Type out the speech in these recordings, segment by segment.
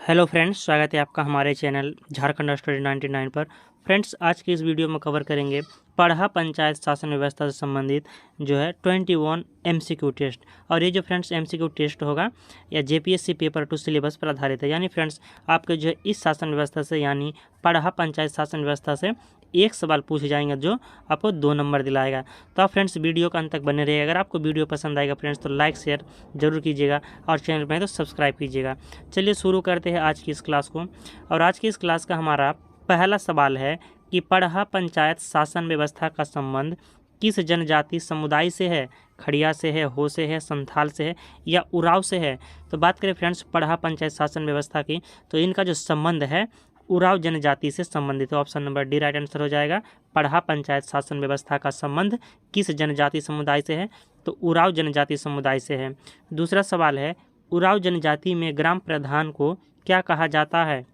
Hello friends, स्वागत है आपका हमारे चैनल झारखंड स्टडी 99 पर। फ्रेंड्स, आज की इस वीडियो में कवर करेंगे पढ़ा पंचायत शासन व्यवस्था से संबंधित जो है 21 एमसीक्यू टेस्ट। और ये जो फ्रेंड्स एमसीक्यू टेस्ट होगा या जेपीएससी पेपर 2 सिलेबस पर आधारित है। यानी फ्रेंड्स आपके जो है इस शासन व्यवस्था से यानी पढ़ा पंचायत शासन व्यवस्था से एक सवाल पूछे जाएंगे जो आपको 2 नंबर दिलाएगा। तो आप फ्रेंड्स वीडियो का अंत तक बने रहिए। अगर आपको वीडियो पसंद आएगा फ्रेंड्स तो लाइक शेयर जरूर कीजिएगा और चैनल पर तो सब्सक्राइब कीजिएगा। चलिए शुरू करते हैं आज की इस क्लास को। और आज की इस क्लास का हमारा पहला सवाल है कि पढ़ा पंचायत शासन व्यवस्था का संबंध किस जनजाति समुदाय से है? खड़िया से है, हो से है, संथाल से है या उराव से है? तो बात करें फ्रेंड्स पढ़ा पंचायत शासन व्यवस्था की, तो इनका जो संबंध है उराव जनजाति से संबंधित है। Option number D right answer हो जाएगा। पढ़ा पंचायत शासन व्यवस्था का संबंध किस जनजाति समुदाय से है? तो उराव जनजाति समुदाय से है। दूसरा सवाल है, उराव जनजाति में ग्राम प्रधान को क्या कहा जाता है?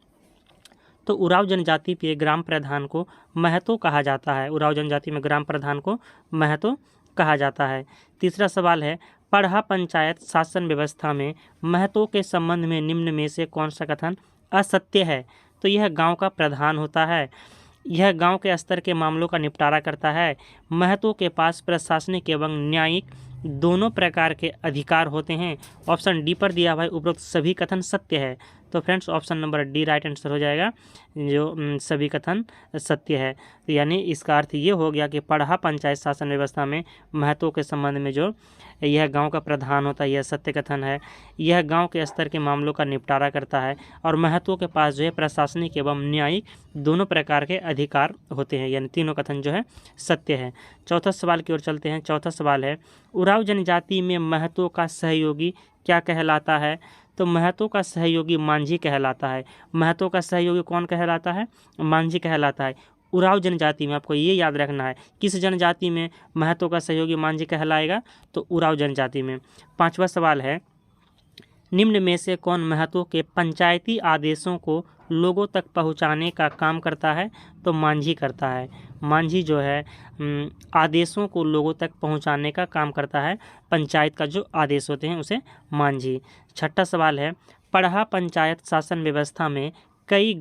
तो उराव जनजाति के ग्राम प्रधान को महतो कहा जाता है। उराव जनजाति में ग्राम प्रधान को महतो कहा जाता है। तीसरा सवाल है, पढ़ा पंचायत शासन व्यवस्था में महतो के संबंध में निम्न में से कौन सा कथन असत्य है? तो यह गांव का प्रधान होता है, यह गांव के स्तर के मामलों का निपटारा करता है, महतो के पास प्रशासनिक एवं न्यायिक दोनों प्रकार के अधिकार होते हैं। ऑप्शन डी पर दिया हुआ है उपरोक्त सभी कथन सत्य है। तो friends option number D right answer हो जाएगा, जो सभी कथन सत्य है। तो यानी इसका अर्थ ये हो गया कि पढ़ा पंचायत शासन व्यवस्था में महत्व के संबंध में जो यह गांव का प्रधान होता है यह सत्य कथन है, यह गांव के स्तर के मामलों का निपटारा करता है और महत्व के पास जो है प्रशासनिक एवं न्यायिक दोनों प्रकार के अधिकार होते हैं। यानी तीनों कथन जो है सत्य है। चौथा सवाल की ओर चलते हैं। चौथा सवाल है, उराव जनजाति में महतो का सहयोगी क्या कहलाता है? तो महतो का सहयोगी मांझी कहलाता है। महतो का सहयोगी कौन कहलाता है? मांझी कहलाता है। उराव जनजाति में आपको ये याद रखना है किस जनजाति में महतो का सहयोगी मांझी कहलाएगा? तो उराव जनजाति में। पांचवा सवाल है, निम्न में से कौन महतो के पंचायती आदेशों को लोगों तक पहुंचाने का काम करता है? तो मांझी करता है। मांझी जो है आदेशों को लोगों तक पहुंचाने का काम करता है। पंचायत का जो आदेश होते हैं उसे मांझी। छठा सवाल है, पढ़ा पंचायत शासन व्यवस्था में कई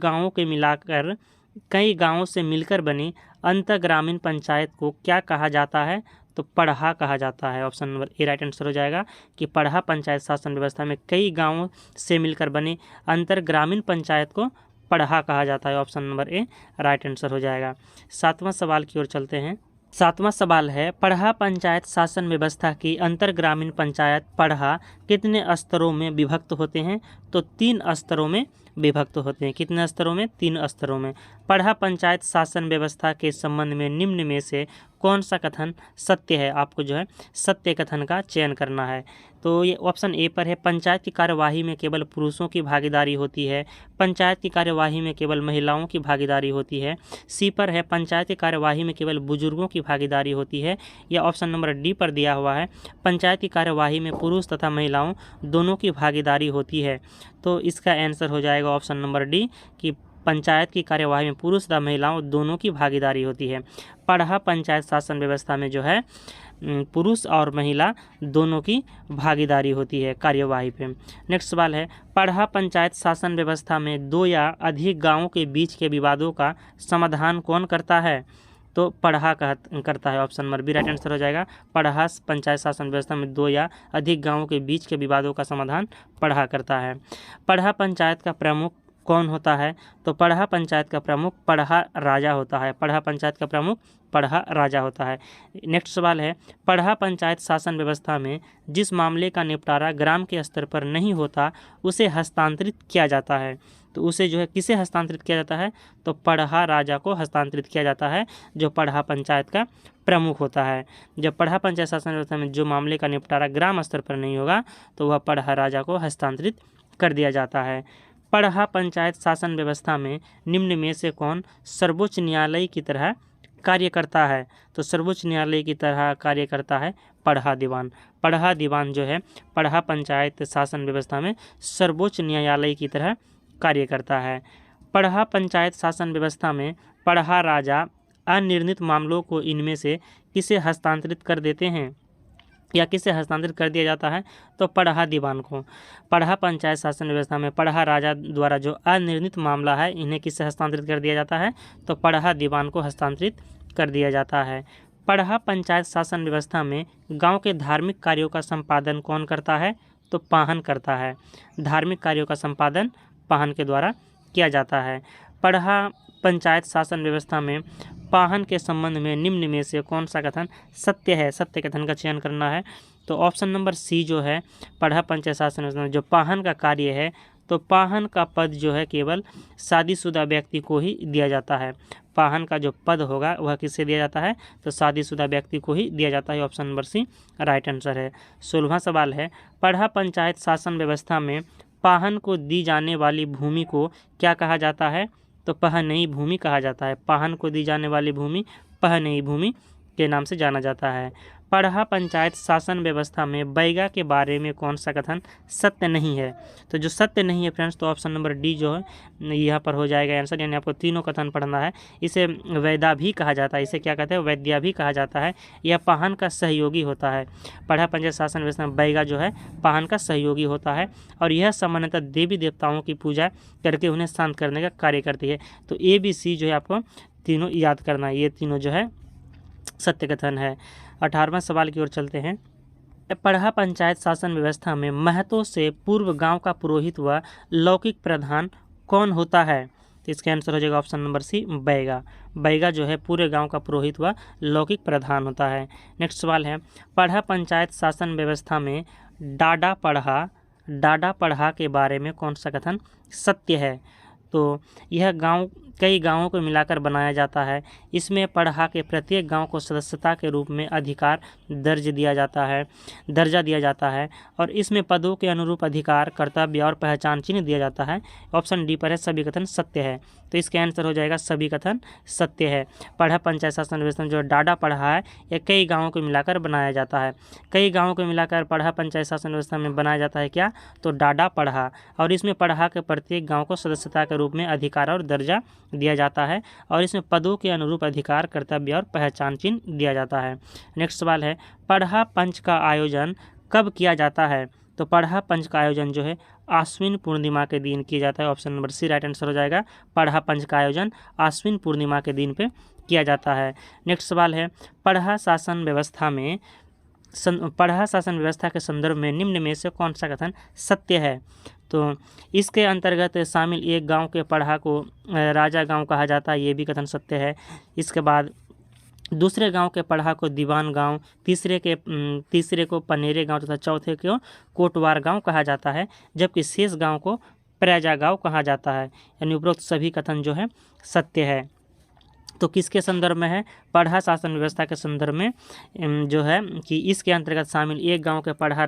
गांवों से मिलकर बनी अंतर ग्रामीण पंचायत को क्या कहा जाता है? तो पढ़ा कहा जाता है। Option number A right answer हो जाएगा कि पढ़ा पंचायत शासन व्यवस्था में कई गांवों से मिलकर बनी अंतर ग्रामीण पंचायत को पढ़ा कहा जाता है। Option number A right answer हो जाएगा। सातवां सवाल की ओर चलते हैं। सातवां सवाल है, पढ़ा पंचायत शासन व्यवस्था की अंतर ग्रामीण पंचायत पढ़ा कितने स्तरों में विभक्त होते हैं? तो 3 स्तरों में विभक्त होते हैं। कितने स्तरों में? 3 स्तरों में। पढ़ा पंचायत शासन व्यवस्था के संबंध में निम्न में से कौन सा कथन सत्य है? आपको जो है सत्य कथन का चयन करना है। तो ये ऑप्शन ए पर है, पंचायत की कार्यवाही में केवल पुरुषों की भागीदारी होती है। पंचायत की कार्यवाही में केवल महिलाओं की भागीदारी होती है। सी पर है, पंचायत की कार्यवाही में केवल बुजुर्गों की भागीदारी होती है। या ऑप्शन नंबर डी पर दिया हुआ है, पंचायत की कार्यवाही में पुरुष तथा महिलाओं दोनों की भागीदारी होती है। तो इसका आंसर हो जाएगा ऑप्शन नंबर डी कि पंचायत की कार्यवाही में पुरुष तथा महिलाओं दोनों की भागीदारी होती है। पढ़ा पंचायत शासन व्यवस्था में जो है पुरुष और महिला दोनों की भागीदारी होती है कार्यवाही पे। नेक्स्ट सवाल है, पढ़ा पंचायत शासन व्यवस्था में 2 या अधिक गांवों के बीच के विवादों का समाधान कौन करता है? तो पढ़ा करता है। Option number B right answer हो जाएगा। पढ़ा पंचायत शासन व्यवस्था में 2 या अधिक गांवों के बीच के विवादों का समाधान पढ़ा करता है। पढ़ा पंचायत का प्रमुख कौन होता है? तो पढ़ा पंचायत का प्रमुख पढ़ा राजा होता है। पढ़ा पंचायत का प्रमुख पढ़ा राजा होता है। नेक्स्ट सवाल है, पढ़ा पंचायत शासन व्यवस्था में जिस मामले का निपटारा ग्राम के स्तर पर नहीं होता उसे हस्तांतरित किया जाता है। तो उसे जो है किसे हस्तांतरित किया जाता है? तो पढ़ा राजा को हस्तांतरित किया जाता है जो पढ़ा पंचायत का प्रमुख होता है। जब पढ़ा पंचायत शासन व्यवस्था में जो मामले का निपटारा ग्राम स्तर पर नहीं होगा तो वह पढ़ा राजा को हस्तांतरित कर दिया जाता है। पढ़ा पंचायत शासन व्यवस्था में निम्न में से कौन सर्वोच्च न्यायालय की तरह कार्य करता है? तो सर्वोच्च न्यायालय की तरह कार्य करता है पढ़ा दीवान। पढ़ा दीवान जो है पढ़ा पंचायत शासन व्यवस्था में सर्वोच्च न्यायालय की तरह कार्य करता है। पढ़ा पंचायत शासन व्यवस्था में पढ़ा राजा अनिर्णीत मामलों को इनमें से किसे हस्तांतरित कर देते हैं? या किसे हस्तांतरित कर दिया जाता है, तो पढ़हा दीवान को। पढ़हा पंचायत शासन व्यवस्था में पढ़हा राजा द्वारा जो अनिर्णित मामला है, इन्हें किसे हस्तांतरित कर दिया जाता है, तो पढ़हा दीवान को हस्तांतरित कर दिया जाता है। पढ़हा पंचायत शासन व्यवस्था में गांव के धार्मिक कार्यों का संपादन कौन करता है, तो पाहन करता है। धार्मिक कार्यों का संपादन पाहन के द्वारा किया जाता है। पढ़हा पंचायत शासन व्यवस्था में पाहन के संबंध में निम्न में से कौन सा कथन सत्य है, सत्य कथन का चयन करना है। तो ऑप्शन नंबर सी जो है, पढ़हा पंचायत शासन व्यवस्था में जो पाहन का कार्य है, तो पाहन का पद जो है केवल शादीशुदा व्यक्ति को ही दिया जाता है। पाहन का जो पद होगा वह किससे दिया जाता है, तो शादीशुदा व्यक्ति को ही दिया जाता है। Option number C right answer है। 16वां सवाल है, पढ़हा पंचायत शासन व्यवस्था में पाहन को दी जाने वाली भूमि को क्या कहा जाता है, तो पहनई भूमि कहा जाता है। पाहन को दी जाने वाली भूमि पहनई भूमि के नाम से जाना जाता है। पढ़हा पंचायत शासन व्यवस्था में बैगा के बारे में कौन सा कथन सत्य नहीं है, तो जो सत्य नहीं है फ्रेंड्स, तो ऑप्शन नंबर डी जो है यहाँ पर हो जाएगा आंसर। यानी आपको तीनों कथन पढ़ना है। इसे वैदा भी कहा जाता है, इसे क्या कहते हैं, वैद्या भी कहा जाता है। यह पाहन का सहयोगी होता है। पढ़हा पंचायत शासन व्यवस्था में बैगा जो है पाहन का सहयोगी होता है, और यह सामान्यतः देवी देवताओं की पूजा करके उन्हें शांत करने का कार्य करती है। तो ए बी सी जो है आपको तीनों याद करना है, ये तीनों जो है सत्य कथन है। 18वां सवाल की ओर चलते हैं। पढ़हा पंचायत शासन व्यवस्था में महतो से पूर्व गांव का पुरोहित व लौकिक प्रधान कौन होता है, तो इसका आंसर हो जाएगा option number C Baiga. Baiga जो है पूरे गांव का पुरोहित व लौकिक प्रधान होता है। नेक्स्ट सवाल है, पढ़हा पंचायत शासन व्यवस्था में डाडा पढ़हा के बारे में कौन सा कथन सत्य है, तो यह गांव कई गांवों को मिलाकर बनाया जाता है। इसमें पढ़हा के प्रत्येक गांव को सदस्यता के रूप में अधिकार दर्जा दिया जाता है, और इसमें पदों के अनुरूप अधिकार, कर्तव्य और पहचान चिन्ह दिया जाता है। ऑप्शन डी पर है सभी कथन सत्य है, तो इसका आंसर हो जाएगा सभी कथन सत्य है। पढ़हा पंचायत शासन व्यवस्था में जो डाडा पढ़हा है, यह कई गाँवों को मिलाकर बनाया जाता है। कई गाँवों को मिलाकर पढ़हा पंचायत शासन व्यवस्था में बनाया जाता है क्या, तो डाडा पढ़हा, और इसमें पढ़हा के प्रत्येक गाँव को सदस्यता के रूप में अधिकार और दर्जा दिया जाता है, और इसमें पदों के अनुरूप अधिकार, कर्तव्य और पहचान चिन्ह दिया जाता है। नेक्स्ट सवाल है, पढ़हा पंच का आयोजन कब किया जाता है, तो पढ़हा पंच का आयोजन जो है आश्विन पूर्णिमा के दिन किया जाता है। Option number C right answer हो जाएगा। पढ़हा पंच का आयोजन आश्विन पूर्णिमा के दिन पे किया जाता है। नेक्स्ट सवाल है, पढ़हा शासन व्यवस्था के संदर्भ में निम्न में से कौन सा कथन सत्य है, तो इसके अंतर्गत शामिल एक गांव के पढ़हा को राजा गांव कहा जाता है, ये भी कथन सत्य है। इसके बाद दूसरे गांव के पढ़हा को दीवान गांव, तीसरे को पनेरे गांव तथा चौथे को कोटवार गांव कहा जाता है, जबकि शेष गांव को प्रजा गांव कहा जाता है। यानी उपरोक्त सभी कथन जो है सत्य है। तो किसके संदर्भ में है, पढ़हा शासन व्यवस्था के संदर्भ में जो है कि इसके अंतर्गत शामिल एक गांव के पढ़हा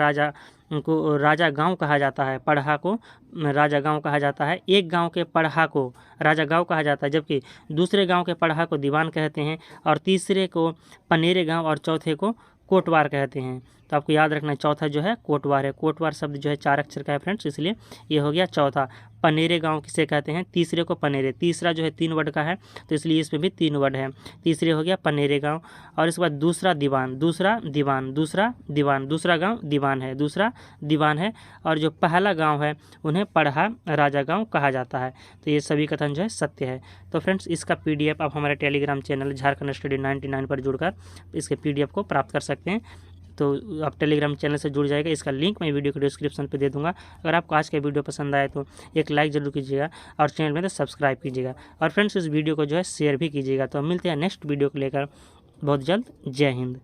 को राजा गांव कहा जाता है, पढ़हा को राजा गांव कहा जाता है। एक गांव के पढ़हा को राजा गांव कहा जाता है, जबकि दूसरे गांव के पढ़हा को दीवान कहते हैं, और तीसरे को पनेरे गांव और चौथे को कोटवार कहते हैं। तो आपको याद रखना है, चौथा जो है कोटवार है। कोटवार शब्द जो है 4 अक्षर का है फ्रेंड्स, इसलिए ये हो गया चौथा। पनेरे गांव किसे कहते हैं, तीसरे को पनेरे, तीसरा जो है 3 वर्ड का है, तो इसलिए इसमें भी 3 वर्ड है। तीसरे हो गया पनेरे गांव, और इसके बाद दूसरा गांव दीवान है, और जो पहला गांव है उन्हें पढ़हा राजा गांव कहा जाता है। तो ये सभी कथन जो है सत्य है। तो फ्रेंड्स, इसका PDF आप हमारे टेलीग्राम चैनल झारखंड स्टडी 99 पर जुड़कर इसके PDF को प्राप्त कर सकते हैं। तो आप टेलीग्राम चैनल से जुड़ जाएगा, इसका लिंक मैं वीडियो के डिस्क्रिप्शन पे दे दूंगा। अगर आपको आज का वीडियो पसंद आए तो एक लाइक ज़रूर कीजिएगा, और चैनल में तो सब्सक्राइब कीजिएगा, और फ्रेंड्स इस वीडियो को जो है शेयर भी कीजिएगा। तो मिलते हैं नेक्स्ट वीडियो को लेकर बहुत जल्द। जय हिंद।